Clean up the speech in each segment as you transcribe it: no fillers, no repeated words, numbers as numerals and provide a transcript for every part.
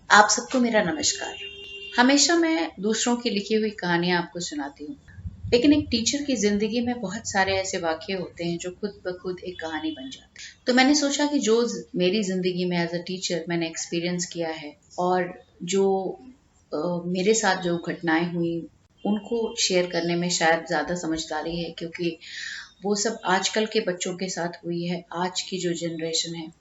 आप सबको मेरा नमस्कार। हमेशा मैं दूसरों की लिखी हुई कहानियां आपको सुनाती हूँ, लेकिन एक टीचर की जिंदगी में बहुत सारे ऐसे वाक़ये होते हैं जो खुद ब खुद एक कहानी बन जाते हैं। तो मैंने सोचा कि जो मेरी जिंदगी में एज अ टीचर मैंने एक्सपीरियंस किया है और जो मेरे साथ जो घटनाएं हुई उनको शेयर करने में शायद ज़्यादा समझदारी है, क्योंकि वो सब आजकल के बच्चों के साथ हुई है, आज की जो जनरेशन है।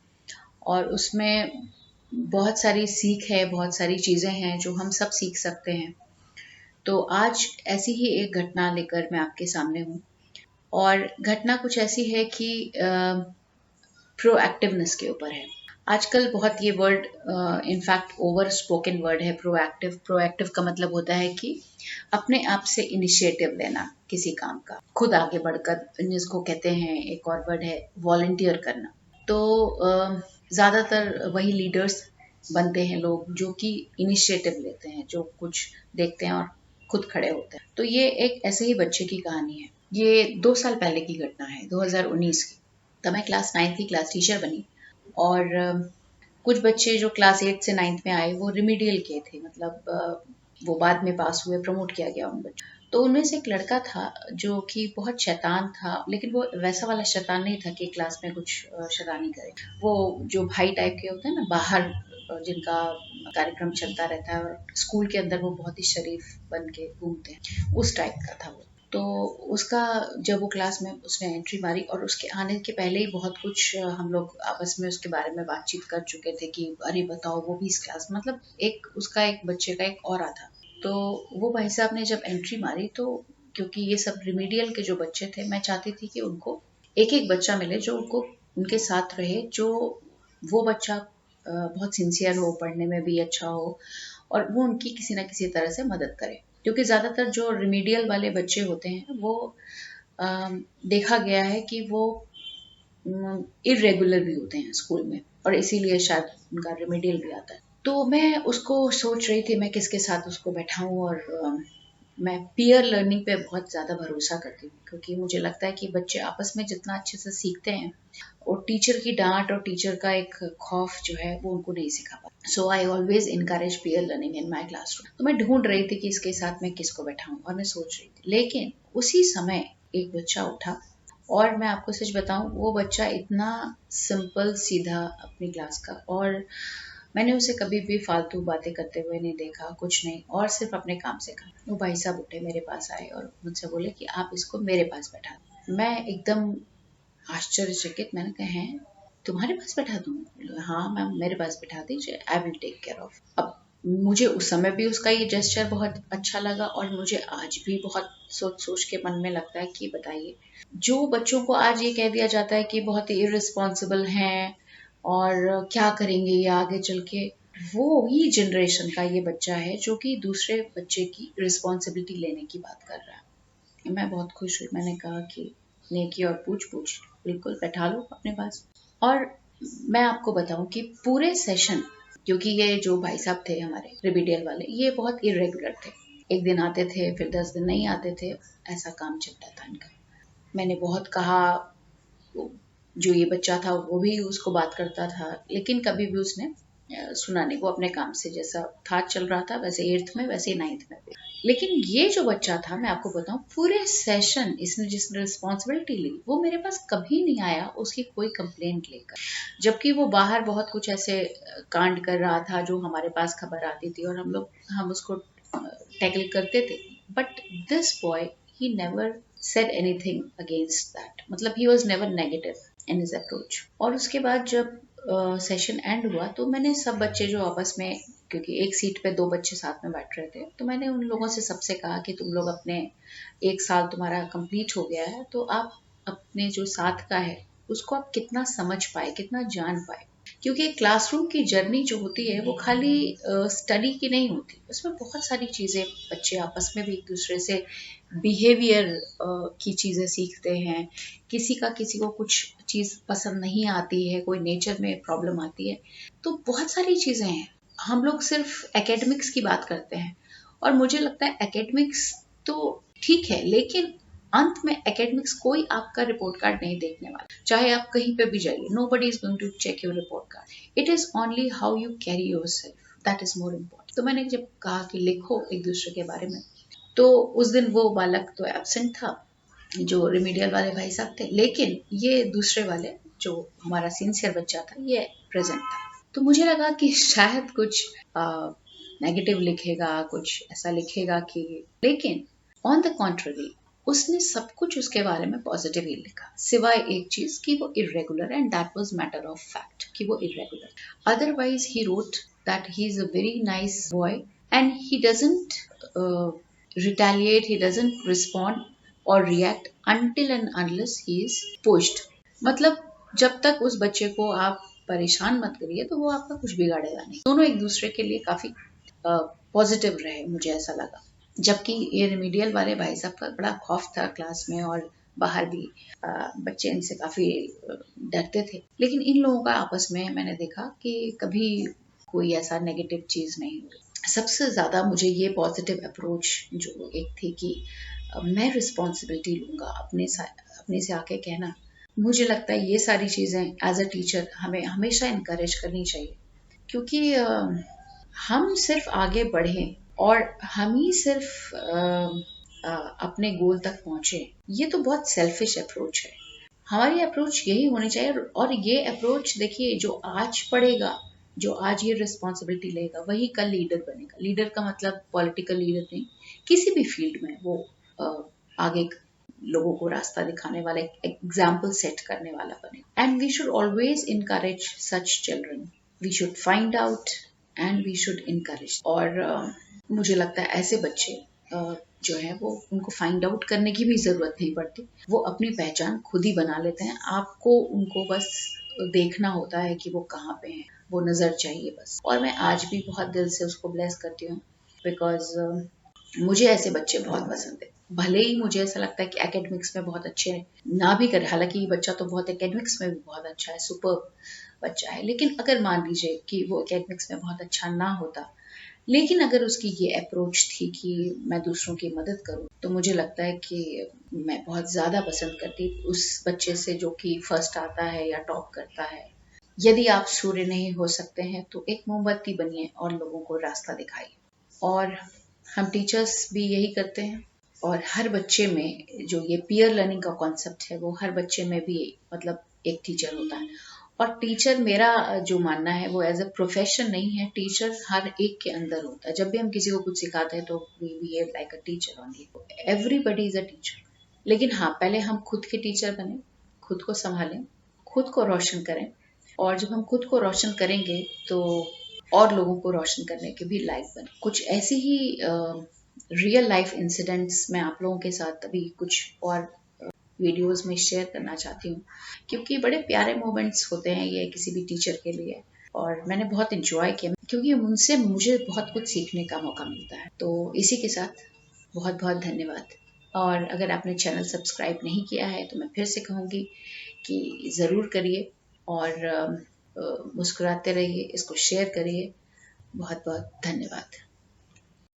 और उसमें बहुत सारी सीख है, बहुत सारी चीज़ें हैं जो हम सब सीख सकते हैं। तो आज ऐसी ही एक घटना लेकर मैं आपके सामने हूँ, और घटना कुछ ऐसी है कि प्रोएक्टिवनेस के ऊपर है। आजकल बहुत ये word in fact over spoken word है, प्रोएक्टिव। प्रोएक्टिव का मतलब होता है कि अपने आप से इनिशिएटिव लेना किसी काम का, खुद आगे बढ़कर, जिसको कहते हैं एक और वर्ड है वॉलंटियर करना। तो ज़्यादातर वही लीडर्स बनते हैं लोग जो कि इनिशिएटिव लेते हैं, जो कुछ देखते हैं और खुद खड़े होते हैं। तो ये एक ऐसे ही बच्चे की कहानी है। ये 2 साल पहले की घटना है, 2019 की। तब मैं क्लास 9 की क्लास टीचर बनी, और कुछ बच्चे जो क्लास 8 से 9 में आए वो रिमीडियल के थे, मतलब वो बाद में पास हुए, प्रमोट किया गया उन बच्चों। तो उनमें से एक लड़का था जो कि बहुत शैतान था, लेकिन वो वैसा वाला शैतान नहीं था कि क्लास में कुछ शैतानी करे। वो जो भाई टाइप के होते हैं ना बाहर, जिनका कार्यक्रम चलता रहता है, और स्कूल के अंदर वो बहुत ही शरीफ बन के घूमते हैं, उस टाइप का था वो। तो उसका जब वो क्लास में उसने एंट्री मारी, और उसके आने के पहले ही बहुत कुछ हम लोग आपस में उसके बारे में बातचीत कर चुके थे कि अरे बताओ वो भी इस क्लास, मतलब एक उसका एक बच्चे का एक और था। तो वो भाई साहब ने जब एंट्री मारी, तो क्योंकि ये सब रिमीडियल के जो बच्चे थे, मैं चाहती थी कि उनको एक एक बच्चा मिले जो उनको उनके साथ रहे, जो वो बच्चा बहुत सिंसियर हो, पढ़ने में भी अच्छा हो, और वो उनकी किसी ना किसी तरह से मदद करे। क्योंकि ज़्यादातर जो रिमीडियल वाले बच्चे होते हैं वो देखा गया है कि वो इरेगुलर भी होते हैं स्कूल में, और इसीलिए शायद उनका रिमीडियल भी आता है। तो मैं उसको सोच रही थी मैं किसके साथ उसको बैठाऊं, और मैं पीयर लर्निंग पे बहुत ज़्यादा भरोसा करती हूँ, क्योंकि मुझे लगता है कि बच्चे आपस में जितना अच्छे से सीखते हैं, और टीचर की डांट और टीचर का एक खौफ जो है वो उनको नहीं सिखा पाता। So I always encourage peer learning in my classroom. तो मैं ढूंढ रही थी कि इसके साथ मैं किसको बैठाऊं, और मैं सोच रही थी, लेकिन उसी समय एक बच्चा उठा। और मैं आपको सच बताऊं, वो बच्चा इतना सिंपल सीधा अपनी क्लास का, और मैंने उसे कभी भी फालतू बातें करते हुए नहीं देखा, कुछ नहीं, और सिर्फ अपने काम से काम। वो भाई साहब उठे, मेरे पास आए और मुझसे बोले कि आप इसको मेरे पास बैठा दो। मैं एकदम आश्चर्यचकित, मैंने कहा हैं तुम्हारे पास बैठा दूँ? हाँ मैम, मेरे पास बैठा दीजिए, I will take care of. अब मुझे उस समय भी उसका ये जेस्चर बहुत अच्छा लगा, और मुझे आज भी बहुत सोच सोच के मन में लगता है कि बताइए, जो बच्चों को आज ये कह दिया जाता है कि बहुत ही इररिस्पॉन्सिबल हैं और क्या करेंगे ये आगे चल के, वो ही जनरेशन का ये बच्चा है जो कि दूसरे बच्चे की रिस्पॉन्सिबिलिटी लेने की बात कर रहा है। मैं बहुत खुश हुई, मैंने कहा कि नेकी और पूछ पूछ, बिल्कुल बैठा लो अपने पास। और मैं आपको बताऊं कि पूरे सेशन, क्योंकि ये जो भाई साहब थे हमारे रिमीडियल वाले, ये बहुत इरेगुलर थे। एक दिन आते थे, फिर 10 दिन नहीं आते थे, ऐसा काम चलता था इनका। मैंने बहुत कहा, जो ये बच्चा था वो भी उसको बात करता था, लेकिन कभी भी उसने सुना नहीं। वो अपने काम से, जैसा था चल रहा था, वैसे 8th में वैसे ही 9th में भी। लेकिन ये जो बच्चा था, मैं आपको बताऊं, पूरे सेशन इसने जिस रिस्पॉन्सिबिलिटी ली, वो मेरे पास कभी नहीं आया उसकी कोई कंप्लेंट लेकर, जबकि वो बाहर बहुत कुछ ऐसे कांड कर रहा था जो हमारे पास खबर आती थी, और हम उसको टैकल करते थे। But this boy, he never said anything against that, मतलब he was never negative in his approach। और उसके बाद जब सेशन एंड हुआ, तो मैंने सब बच्चे जो आपस में, क्योंकि एक सीट पे 2 बच्चे साथ में बैठ रहे थे, तो मैंने उन लोगों से सबसे कहा कि तुम लोग अपने 1 साल तुम्हारा कंप्लीट हो गया है, तो आप अपने जो साथ का है उसको आप कितना समझ पाए, कितना जान पाए। क्योंकि क्लासरूम की जर्नी जो होती है वो खाली स्टडी की नहीं होती, उसमें बहुत सारी चीज़ें, बच्चे आपस में भी एक दूसरे से बिहेवियर की चीज़ें सीखते हैं। किसी का किसी को कुछ चीज़ पसंद नहीं आती है, कोई नेचर में प्रॉब्लम आती है, तो बहुत सारी चीज़ें हैं। हम लोग सिर्फ एकेडमिक्स की बात करते हैं, और मुझे लगता है एकेडमिक्स तो ठीक है, लेकिन अंत में एकेडमिक्स कोई आपका रिपोर्ट कार्ड नहीं देखने वाला। चाहे आप कहीं पे भी जाइए, nobody is going to check your report card. It is only how you carry yourself. That is more important. तो मैंने जब कहा कि लिखो एक दूसरे के बारे में, तो उस दिन वो बालक तो एब्सेंट था जो रेमिडियल वाले भाई साहब थे, लेकिन ये दूसरे वाले जो हमारा सिंसियर बच्चा था ये प्रेजेंट था। तो मुझे लगा कि शायद कुछ नेगेटिव लिखेगा, कुछ ऐसा लिखेगा कि, लेकिन ऑन द कॉन्ट्ररी उसने सब कुछ उसके बारे में पॉजिटिव ही लिखा, सिवाय एक चीज कि वो irregular, and that was matter of fact कि वो irregular. Otherwise he wrote that he is a very nice boy and he doesn't retaliate, he doesn't respond or react until and unless he is pushed। मतलब जब तक उस बच्चे को आप परेशान मत करिए तो वो आपका कुछ बिगाड़ेगा नहीं। दोनों एक दूसरे के लिए काफी पॉजिटिव रहे, मुझे ऐसा लगा। जबकि ये रेमिडियल वाले भाई साहब का बड़ा खौफ था क्लास में और बाहर भी, बच्चे इनसे काफी डरते थे, लेकिन इन लोगों का आपस में मैंने देखा कि कभी कोई ऐसा नेगेटिव चीज नहीं हुई। सबसे ज़्यादा मुझे ये पॉजिटिव अप्रोच जो एक थी कि मैं रिस्पॉन्सिबिलिटी लूँगा, अपने से आके कहना। मुझे लगता है ये सारी चीज़ें एज अ टीचर हमें हमेशा इनकरेज करनी चाहिए, क्योंकि हम सिर्फ आगे बढ़ें और हम ही सिर्फ अपने गोल तक पहुँचे, ये तो बहुत सेल्फिश अप्रोच है। हमारी अप्रोच यही होनी चाहिए, और ये अप्रोच देखिए जो आज पढ़ेगा, जो आज ये रिस्पॉन्सिबिलिटी लेगा, वही कल लीडर बनेगा। लीडर का मतलब पॉलिटिकल लीडर नहीं, किसी भी फील्ड में वो आगे लोगों को रास्ता दिखाने वाला, एग्जाम्पल सेट करने वाला बनेगा। And we should always encourage such children, we should find out and we should encourage. और मुझे लगता है ऐसे बच्चे जो है वो, उनको फाइंड आउट करने की भी जरूरत नहीं पड़ती, वो अपनी पहचान खुद ही बना लेते हैं। आपको उनको बस देखना होता है कि वो कहाँ पे हैं, वो नजर चाहिए बस। और मैं आज भी बहुत दिल से उसको ब्लेस करती हूँ, बिकॉज मुझे ऐसे बच्चे बहुत पसंद है। भले ही मुझे ऐसा लगता है कि एकेडमिक्स में बहुत अच्छे ना भी करे, हालांकि ये बच्चा तो बहुत एकेडमिक्स में भी बहुत अच्छा है, सुपर बच्चा है, लेकिन अगर मान लीजिए कि वो एकेडमिक्स में बहुत अच्छा ना होता, लेकिन अगर उसकी ये अप्रोच थी कि मैं दूसरों की मदद करूं, तो मुझे लगता है कि मैं बहुत ज़्यादा पसंद करती उस बच्चे से जो कि फर्स्ट आता है या टॉप करता है। यदि आप सूर्य नहीं हो सकते हैं तो एक मोमबत्ती बनिए और लोगों को रास्ता दिखाइए। और हम टीचर्स भी यही करते हैं, और हर बच्चे में जो ये पीयर लर्निंग का कॉन्सेप्ट है, वो हर बच्चे में भी मतलब एक टीचर होता है। और टीचर, मेरा जो मानना है, वो एज अ प्रोफेशन नहीं है, टीचर हर एक के अंदर होता है। जब भी हम किसी को कुछ सिखाते हैं तो we behave like a teacher only, everybody is a teacher. लेकिन हाँ, पहले हम खुद के टीचर बने, खुद को संभालें, खुद को रोशन करें, और जब हम खुद को रोशन करेंगे तो और लोगों को रोशन करने के भी लायक बने। कुछ ऐसी ही रियल लाइफ इंसिडेंट्स मैं आप लोगों के साथ अभी कुछ और वीडियोस में शेयर करना चाहती हूँ, क्योंकि बड़े प्यारे मोमेंट्स होते हैं ये किसी भी टीचर के लिए, और मैंने बहुत इंजॉय किया, क्योंकि उनसे मुझे बहुत कुछ सीखने का मौका मिलता है। तो इसी के साथ बहुत बहुत धन्यवाद। और अगर आपने चैनल सब्सक्राइब नहीं किया है तो मैं फिर से कहूँगी कि ज़रूर करिए, और मुस्कुराते रहिए, इसको शेयर करिए। बहुत बहुत धन्यवाद।